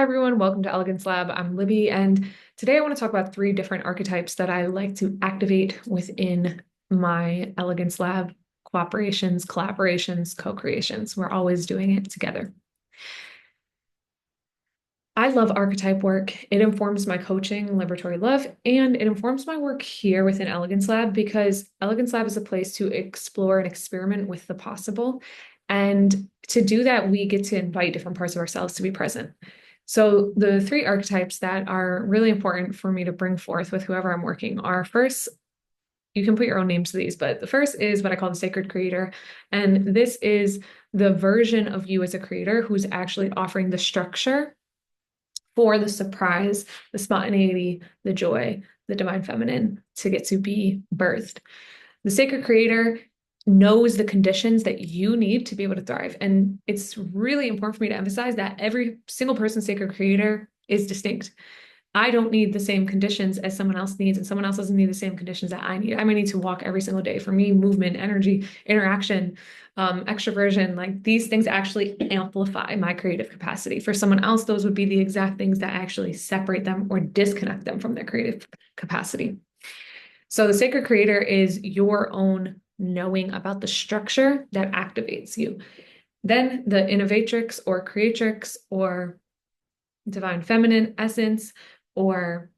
everyone, welcome to Elegance Lab. I'm Libby, and today I want to talk about three different archetypes that I like to activate within my Elegance Lab cooperations, collaborations, co-creations. We're always doing it together. I love archetype work. It informs my coaching, Liberatory Love, and it informs my work here within Elegance Lab because Elegance Lab is a place to explore and experiment with the possible. And to do that, we get to invite different parts of ourselves to be present. So the three archetypes that are really important for me to bring forth with whoever I'm working are first, you can put your own names to these, but the first is what I call the sacred creator. And this is the version of you as a creator who's actually offering the structure for the surprise, the spontaneity, the joy, the divine feminine to get to be birthed. The sacred creator knows the conditions that you need to be able to thrive. And it's really important for me to emphasize that every single person's sacred creator is distinct. I don't need the same conditions as someone else needs, and someone else doesn't need the same conditions that I need. I may need to walk every single day. For me, movement, energy, interaction, extroversion, like these things actually amplify my creative capacity. For someone else, those would be the exact things that actually separate them or disconnect them from their creative capacity. So the sacred creator is your own knowing about the structure that activates you. Then the Innovatrix or Creatrix or divine feminine essence, or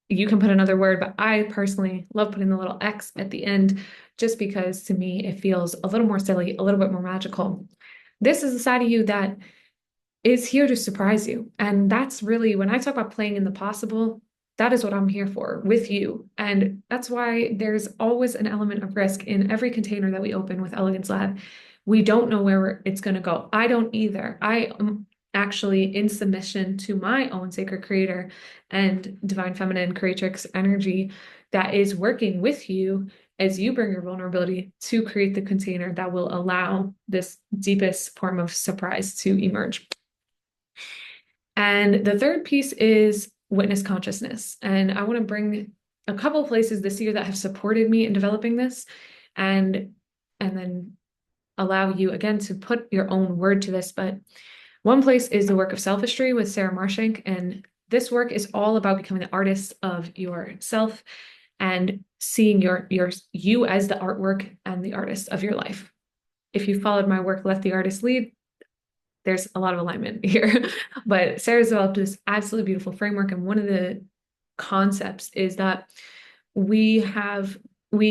you can put another word, but I personally love putting the little X at the end just because to me it feels a little more silly, a little bit more magical. This is a side of you that is here to surprise you. And that's really, when I talk about playing in the possible, that is what I'm here for with you. And that's why there's always an element of risk in every container that we open with Elegance Lab. We don't know where it's going to go. I don't either. I am actually in submission to my own sacred creator and divine feminine creatrix energy that is working with you as you bring your vulnerability to create the container that will allow this deepest form of surprise to emerge. And the third piece is witness consciousness. And I want to bring a couple places this year that have supported me in developing this and then allow you again to put your own word to this. But one place is the work of Selfistry with Sarah Marshank. And this work is all about becoming the artist of yourself and seeing you as the artwork and the artist of your life. If you followed my work, Let the Artist Lead, there's a lot of alignment here. But Sarah's developed this absolutely beautiful framework. And one of the concepts is that we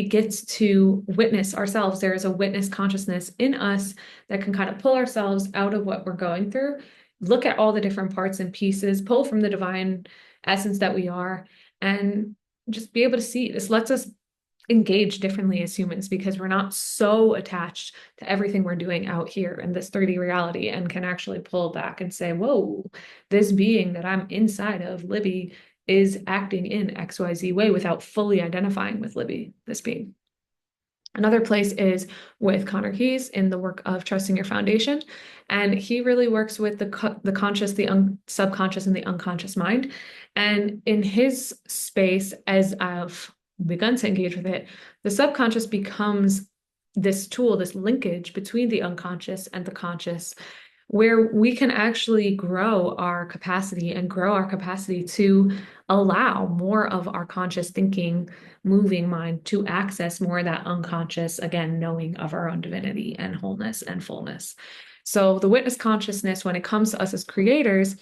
get to witness ourselves. There is a witness consciousness in us that can kind of pull ourselves out of what we're going through, look at all the different parts and pieces, pull from the divine essence that we are, and just be able to see. This lets us engage differently as humans because we're not so attached to everything we're doing out here in this 3D reality and can actually pull back and say, whoa, this being that I'm inside of, Libby, is acting in XYZ way without fully identifying with Libby, this being. Another place is with Kees in the work of Trusting Your Foundation. And he really works with the conscious, the subconscious, and the unconscious mind. And in his space, as I've begun to engage with it, the subconscious becomes this tool, this linkage between the unconscious and the conscious, where we can actually grow our capacity and grow our capacity to allow more of our conscious thinking, moving mind to access more of that unconscious, again, knowing of our own divinity and wholeness and fullness. So the witness consciousness, when it comes to us as creators,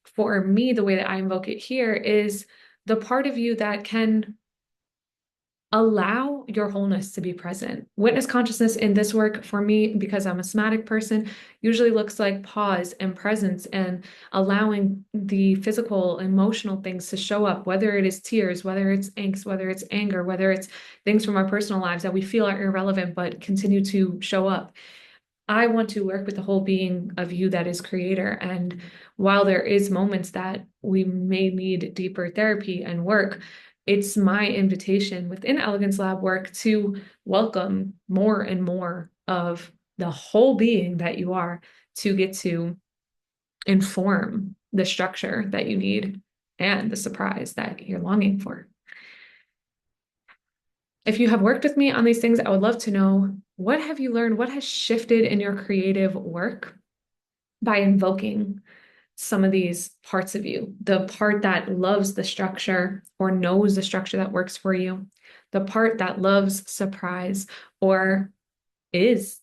for me, the way that I invoke it here is the part of you that can allow your wholeness to be present. Witness consciousness in this work for me, because I'm a somatic person, usually looks like pause and presence and allowing the physical, emotional things to show up, whether it is tears, whether it's angst, whether it's anger, whether it's things from our personal lives that we feel are irrelevant but continue to show up. I want to work with the whole being of you that is creator. And while there is moments that we may need deeper therapy and work, it's my invitation within Elegance Lab work to welcome more and more of the whole being that you are to get to inform the structure that you need and the surprise that you're longing for. If you have worked with me on these things, I would love to know, what have you learned? What has shifted in your creative work by invoking some of these parts of you, the part that loves the structure or knows the structure that works for you, the part that loves surprise or is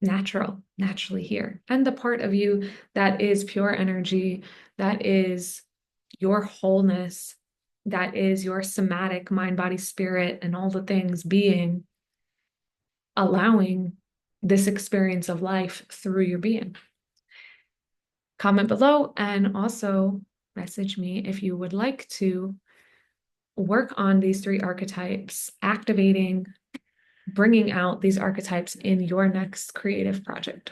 naturally here, and the part of you that is pure energy, that is your wholeness, that is your somatic mind, body, spirit, and all the things being, allowing this experience of life through your being. Comment below and also message me if you would like to work on these 3 archetypes, activating, bringing out these archetypes in your next creative project.